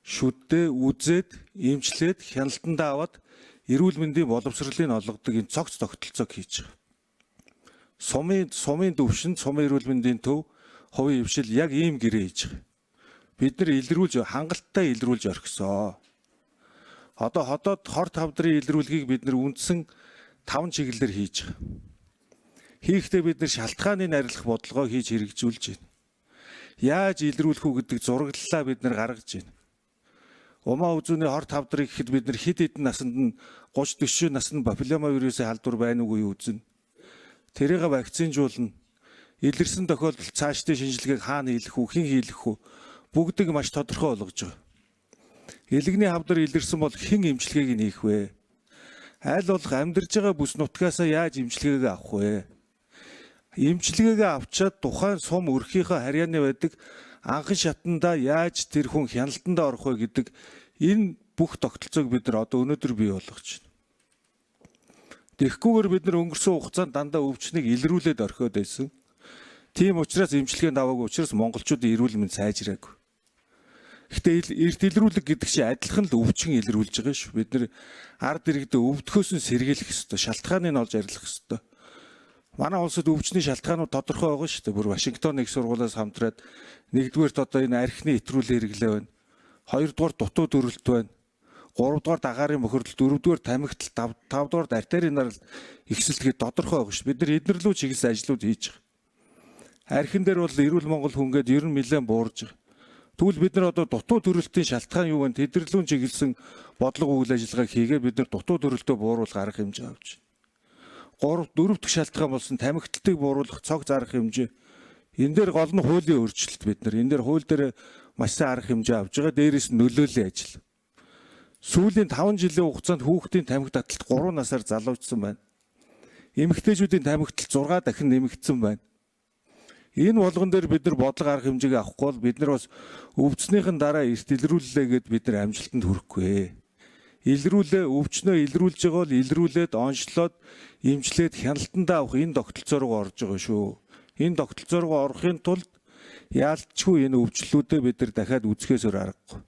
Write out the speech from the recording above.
шүддээ үзээд эмчлээд хяналтандаа аваад эрүүл мэндийн боловсролыг олгодог энэ цогц тогтолцоог хийж байгаа. Сумын төвшөнд сумын эрүүл мэндийн төв хувийн хвшил яг ийм гэрээ хийж байгаа. Бид нар хангалттай илрүүлж орхисон. Одоо хотод хорт хавдрын илрүүлгийг бид нар үндсэн 5 чиглэлээр хийж байгаа. Хийхдээ бид нар шалтгааныг арилгах бодлогоо хийж хэрэгжүүлж байна. Яаж илрүүлэх үү гэдэг зураглалаа бид нар гаргаж байна. Умаа үзүүний хорт хавдрыг гэхэд бид нар хэд хэдэн наснд нь 30-40 наснд папиллома вирусын халдвар байна уугүй үзнэ. Тэрийг вакцинжуулна. Илэрсэн тохиолдолд цаашдын шинжилгээг хаана хийх үү, хэн хийх үү бүгдийг маш тодорхой болгож байгаа. Илэгний хавдар илэрсэн бол хэн эмчилгээг нь хийх вэ? Аль болох амьдарж байгаа бүс нутгаасаа яаж эмчилгээгээ авах вэ? Эмчилгээгээ авчаад тухайн сум өрхийнхөө харьяаны байдаг анхан шатанда яаж тэр хүн хяналтандаа орох вэ гэдэг энэ бүх тогтолцоог бид нар одоо өнөөдөр бий болгож байна. Тэгэхгүйгээр бид нар өнгөрсөн хугацаанд дандаа өвчнийг илрүүлээд орхиод байсан. Тийм учраас эмчилгээнд аваагүй учраас монголчуудын эрүүл мэнд сайжраагүй. Гэхдээ эрт илрүүлэг гэдэг чинь адилхан л өвчин илрүүлж байгаа шүү. Бид нар ард иргэдэд өвдөхөөс нь сэргийлэх ёстой, шалтгааныг нь олж арилгах ёстой. Манай улсад өвчний шалтгаанууд тодорхой байгаа шүү дээ. Бүр Вашингтон их сургуулиас хамтраад нэгдүгээрт одоо энэ архины итрүүлэн хэрэглээ байна. Хоёрдугаар дутуу дөрөлт байна. Гуравдугаар дагаарын мөхөрлөлт, дөрөвдүгээр тамхитал, тавдугаар артерийн наралт ихсэлтгээд тодорхой байгаа шүү. Бид нар эднэрлүү чиглэсэн ажлууд хийж байгаа. Архин дээр бол эрүүл Монгол хүнгээд ер нь нэлээд буурж байгаа. Тэгвэл бид нар одоо дутуу төрөлтийн шалтгаан юу вэ? Тэдэрлүүн чиглэсэн бодлого үйл ажиллагааг хийгээд бид нар дутуу төрөлтөө бууруулах арга хэмжээ авч байна. 4 дахь шалтгаан болсон тамхиталтыг бууруулах цог зарах хэмжээ. Энэ дээр гол нь хуулийн өөрчлөлт бид нар. Энэ дээр хууль дээр маш сайн арга хэмжээ авч байгаа. Дээрээс нь нөлөөллийн ажил. Сүүлийн 5 жилийн хугацаанд хүүхдийн тамхи таталт 3 насаар залуучсан байна. Эмэгтэйчүүдийн тамхитал 6 дахин нэмэгдсэн байна. Энэ болгон дээр бид нар бодлого арга хэмжээг авахгүй бол бид нар бас өвдснийхэн дараа эрт илрүүллээ гэд бид нар амжилтанд хүрэхгүй. Илрүүлээ, өвчнөө илрүүлж байгаа бол илрүүлээд, онцлоод, эмчлээд хяналтандаа авах энэ тогтолцоо руу орж байгаа шүү. Энэ тогтолцоо руу орохын тулд яалтчгүй энэ өвчлөлүүдээ бид нар дахиад үзэхээс өөр аргагүй.